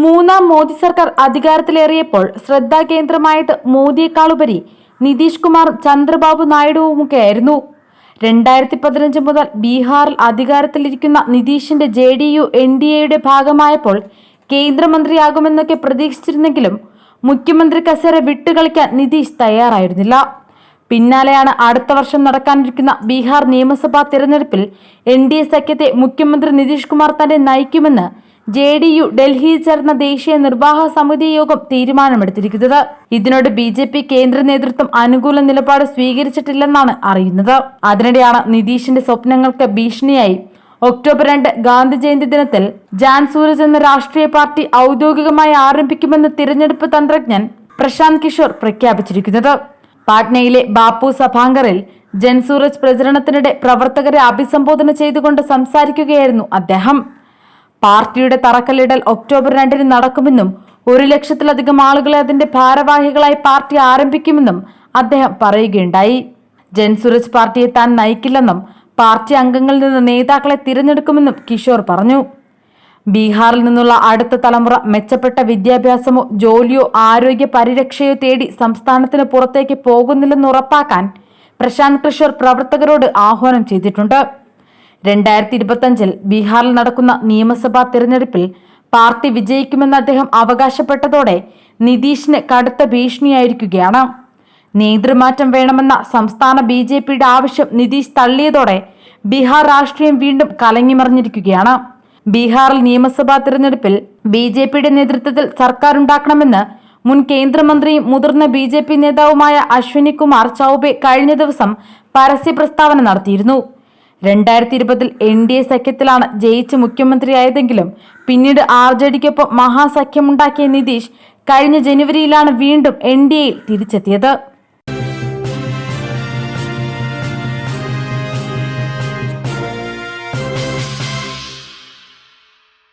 മൂന്നാം മോദി സർക്കാർ അധികാരത്തിലേറിയപ്പോൾ ശ്രദ്ധാകേന്ദ്രമായത് മോദിയെക്കാളുപരി നിതീഷ് കുമാറും ചന്ദ്രബാബു നായിഡുവുമൊക്കെയായിരുന്നു. 2015 മുതൽ ബീഹാറിൽ അധികാരത്തിലിരിക്കുന്ന നിതീഷിന്റെ JDU NDAയുടെ ഭാഗമായപ്പോൾ കേന്ദ്രമന്ത്രിയാകുമെന്നൊക്കെ പ്രതീക്ഷിച്ചിരുന്നെങ്കിലും മുഖ്യമന്ത്രി കസേര വിട്ടുകളിക്കാൻ നിതീഷ് തയ്യാറായിരുന്നില്ല. പിന്നാലെയാണ് അടുത്ത വർഷം നടക്കാനിരിക്കുന്ന ബീഹാർ നിയമസഭാ തിരഞ്ഞെടുപ്പിൽ NDA സഖ്യത്തെ മുഖ്യമന്ത്രി നിതീഷ് കുമാർ തന്നെ നയിക്കുമെന്ന് JDU ഡൽഹിയിൽ ചേർന്ന ദേശീയ നിർവാഹക സമിതി യോഗം തീരുമാനമെടുത്തിരിക്കുന്നത്. ഇതിനോട് BJP കേന്ദ്ര നേതൃത്വം അനുകൂല നിലപാട് സ്വീകരിച്ചിട്ടില്ലെന്നാണ് അറിയുന്നത്. അതിനിടെയാണ് നിതീഷിന്റെ സ്വപ്നങ്ങൾക്ക് ഭീഷണിയായി ഒക്ടോബർ 2 ഗാന്ധി ജയന്തി ദിനത്തിൽ ജാൻ സൂരജ് എന്ന രാഷ്ട്രീയ പാർട്ടി ഔദ്യോഗികമായി ആരംഭിക്കുമെന്ന് തിരഞ്ഞെടുപ്പ് തന്ത്രജ്ഞൻ പ്രശാന്ത് കിഷോർ പ്രഖ്യാപിച്ചിരിക്കുന്നത്. പാട്നയിലെ ബാപ്പു സഭാങ്കറിൽ ജൻ സൂരജ് പ്രചരണത്തിനിടെ പ്രവർത്തകരെ അഭിസംബോധന ചെയ്തുകൊണ്ട് സംസാരിക്കുകയായിരുന്നു അദ്ദേഹം. പാർട്ടിയുടെ തറക്കല്ലിടൽ ഒക്ടോബർ 2 നടക്കുമെന്നും 1 ലക്ഷത്തിലധികം ആളുകളെ അതിന്റെ ഭാരവാഹികളായി പാർട്ടി ആരംഭിക്കുമെന്നും അദ്ദേഹം പറയുകയുണ്ടായി. ജൻ സൂരജ് പാർട്ടിയെ താൻ നയിക്കില്ലെന്നും പാർട്ടി അംഗങ്ങളിൽ നിന്ന് നേതാക്കളെ തിരഞ്ഞെടുക്കുമെന്നും കിഷോർ പറഞ്ഞു. ബീഹാറിൽ നിന്നുള്ള അടുത്ത തലമുറ മെച്ചപ്പെട്ട വിദ്യാഭ്യാസമോ ജോലിയോ ആരോഗ്യ പരിരക്ഷയോ തേടി സംസ്ഥാനത്തിന് പുറത്തേക്ക് പോകുന്നില്ലെന്ന് ഉറപ്പാക്കാൻ പ്രശാന്ത് കിഷോർ പ്രവർത്തകരോട് ആഹ്വാനം ചെയ്തിട്ടുണ്ട്. 2025 ബീഹാറിൽ നടക്കുന്ന നിയമസഭാ തിരഞ്ഞെടുപ്പിൽ പാർട്ടി വിജയിക്കുമെന്ന് അദ്ദേഹം അവകാശപ്പെട്ടതോടെ നിതീഷിന് കടുത്ത ഭീഷണിയായിരിക്കുകയാണ്. നേതൃമാറ്റം വേണമെന്ന സംസ്ഥാന BJPയുടെ ആവശ്യം നിതീഷ് തള്ളിയതോടെ ബീഹാർ രാഷ്ട്രീയം വീണ്ടും കലങ്ങിമറിഞ്ഞിരിക്കുകയാണ്. ബീഹാറിൽ നിയമസഭാ തിരഞ്ഞെടുപ്പിൽ BJPയുടെ നേതൃത്വത്തിൽ സർക്കാരുണ്ടാക്കണമെന്ന് മുൻ കേന്ദ്രമന്ത്രിയും മുതിർന്ന BJP നേതാവുമായ അശ്വിനി കുമാർ ചൌബെ കഴിഞ്ഞ ദിവസം പരസ്യ പ്രസ്താവന നടത്തിയിരുന്നു. 2020 NDA സഖ്യത്തിലാണ് ജയിച്ച് മുഖ്യമന്ത്രിയായതെങ്കിലും പിന്നീട് RJDക്കൊപ്പം മഹാസഖ്യമുണ്ടാക്കിയ നിതീഷ് കഴിഞ്ഞ ജനുവരിയിലാണ് വീണ്ടും NDAയിൽ തിരിച്ചെത്തിയത്.